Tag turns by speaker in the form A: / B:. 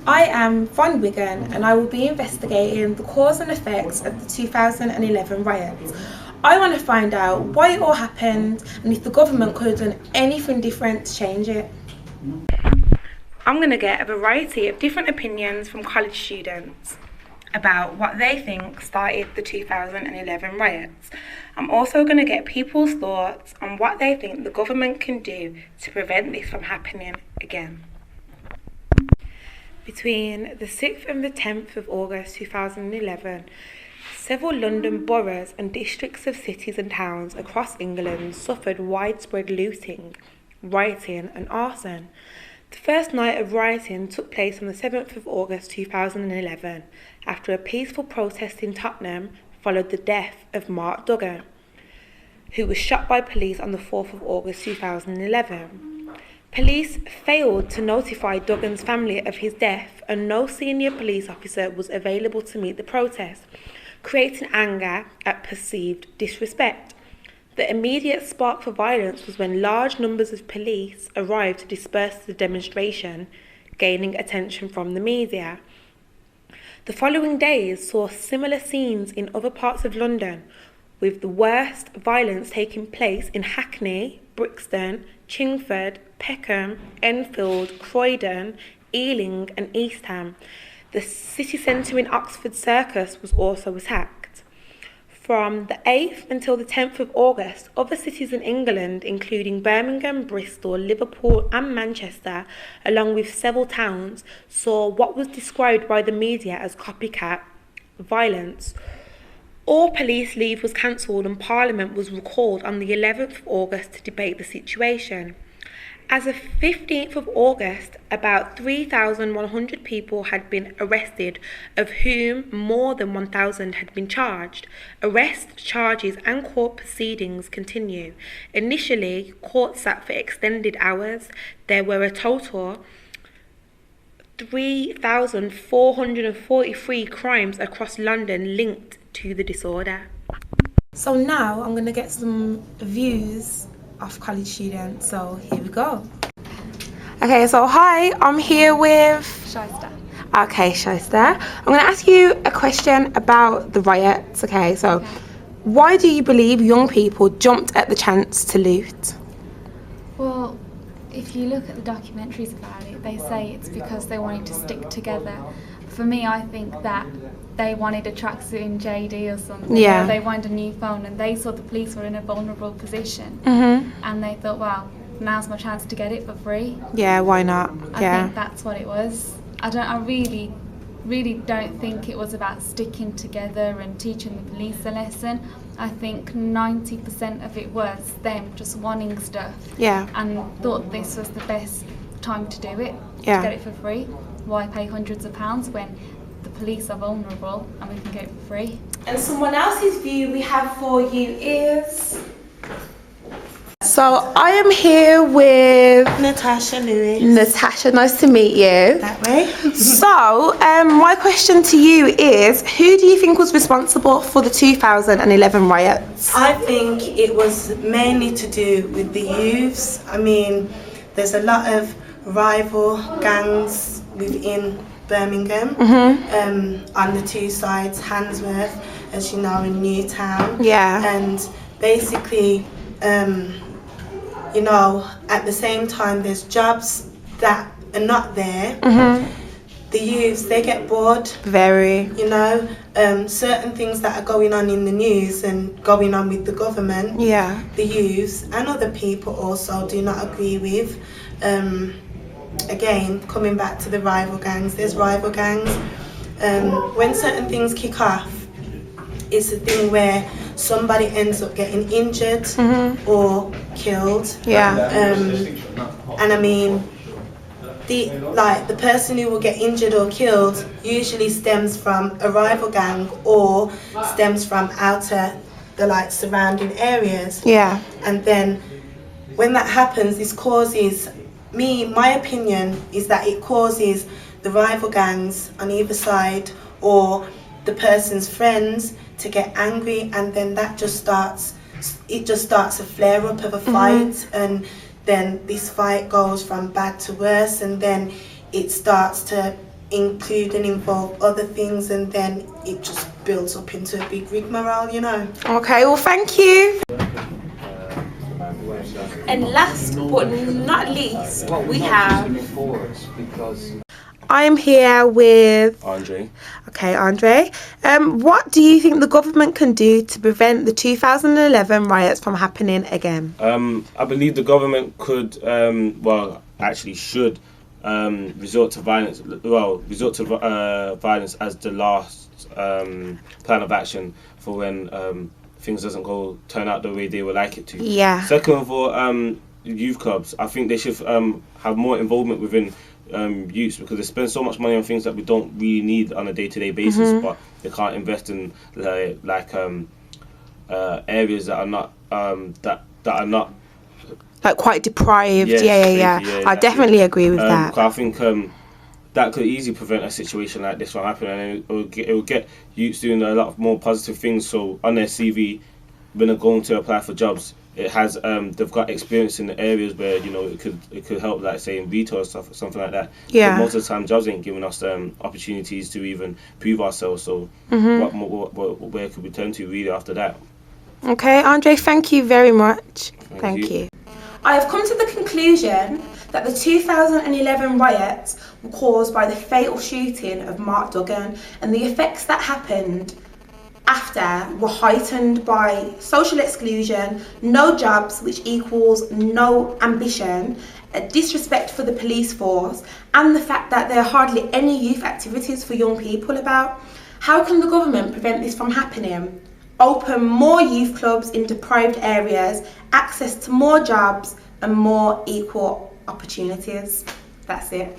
A: I am Von Wigan and I will be investigating the cause and effects of the 2011 riots. I want to find out why it all happened and if the government could have done anything different to change it. I'm going to get a variety of different opinions from college students about what they think started the 2011 riots. I'm also going to get people's thoughts on what they think the government can do to prevent this from happening again. Between the 6th and the 10th of August 2011, several London boroughs and districts of cities and towns across England suffered widespread looting, rioting and arson. The first night of rioting took place on the 7th of August 2011 after a peaceful protest in Tottenham followed the death of Mark Duggan, who was shot by police on the 4th of August 2011. Police failed to notify Duggan's family of his death and no senior police officer was available to meet the protest, creating anger at perceived disrespect. The immediate spark for violence was when large numbers of police arrived to disperse the demonstration, gaining attention from the media. The following days saw similar scenes in other parts of London, with the worst violence taking place in Hackney, Brixton, Chingford, Peckham, Enfield, Croydon, Ealing and East Ham. The city centre in Oxford Circus was also attacked. From the 8th until the 10th of August, other cities in England, including Birmingham, Bristol, Liverpool and Manchester, along with several towns, saw what was described by the media as copycat violence. All police leave was cancelled and Parliament was recalled on the 11th of August to debate the situation. As of 15th of August, about 3,100 people had been arrested, of whom more than 1,000 had been charged. Arrests, charges and court proceedings continue. Initially, court sat for extended hours. There were a total 3,443 crimes across London linked to the disorder. So now I'm going to get some views of college students, so here we go. Okay, so hi, I'm here with
B: Shyster.
A: Okay, Shyster. I'm going to ask you a question about the riots. Okay, so why do you believe young people jumped at the chance to loot?
B: Well, if you look at the documentaries about it, they say it's because they wanted to stick together. For me, I think that they wanted a tracksuit in JD or something.
A: Yeah.
B: Or they wanted a new phone and they saw the police were in a vulnerable position.
A: Mm-hmm.
B: And they thought, well, now's my chance to get it for free.
A: Yeah, why not?
B: I think that's what it was. I really don't think it was about sticking together and teaching the police a lesson. I think 90% of it was them just wanting stuff.
A: Yeah.
B: And thought this was the best time to do it,
A: Yeah.
B: to get it for free. Why pay hundreds of pounds when the police are vulnerable and we can get it for free?
A: And someone else's view we have for you is... So I am here with
C: Natasha Lewis.
A: Natasha, nice to meet you.
C: That way.
A: So, my question to you is, who do you think was responsible for the 2011 riots?
C: I think it was mainly to do with the youths. I mean, there's a lot of rival gangs within Birmingham, on the two sides, Handsworth, as you know, in Newtown.
A: Yeah.
C: And basically, you know, at the same time, there's jobs that are not there. The youths, they get bored.
A: Very.
C: You know, certain things that are going on in the news and going on with the government.
A: Yeah.
C: The youths and other people also do not agree with. Again, coming back to the rival gangs, there's rival gangs. When certain things kick off, it's a thing where somebody ends up getting injured or killed.
A: Yeah.
C: And I mean, the person who will get injured or killed usually stems from a rival gang or stems from outer the surrounding areas.
A: Yeah.
C: And then when that happens, this causes my opinion is that it causes the rival gangs on either side or the person's friends to get angry, and then that just starts a flare up of a fight, and then this fight goes from bad to worse, and then it starts to include and involve other things, and then it just builds up into a big rigmarole, you know.
A: Okay, well, thank you. And last but not least, we have... I'm here with...
D: Andre.
A: Okay, Andre. What do you think the government can do to prevent the 2011 riots from happening again?
D: I believe the government could, should resort to violence. Violence as the last plan of action for when things doesn't turn out the way they would like it to.
A: Yeah.
D: Second of all, youth clubs. I think they should have more involvement within youths, because they spend so much money on things that we don't really need on a day-to-day basis, but they can't invest in areas that are not that are not
A: like quite deprived.
D: Yeah,
A: Yeah. I definitely agree with that.
D: I think that could easily prevent a situation like this from happening, and it will get youths doing a lot more positive things. So on their CV, when they're going to apply for jobs, it has they've got experience in the areas where, you know, it could help, like say in retail or stuff or something like that.
A: Yeah.
D: But most of the time, jobs ain't giving us opportunities to even prove ourselves. So where could we turn to really after that?
A: Okay, Andre, thank you very much.
D: Thank you.
A: I have come to the conclusion that the 2011 riots were caused by the fatal shooting of Mark Duggan, and the effects that happened after were heightened by social exclusion, no jobs, which equals no ambition, a disrespect for the police force, and the fact that there are hardly any youth activities for young people about. How can the government prevent this from happening? Open more youth clubs in deprived areas, access to more jobs and more equal opportunities. That's it.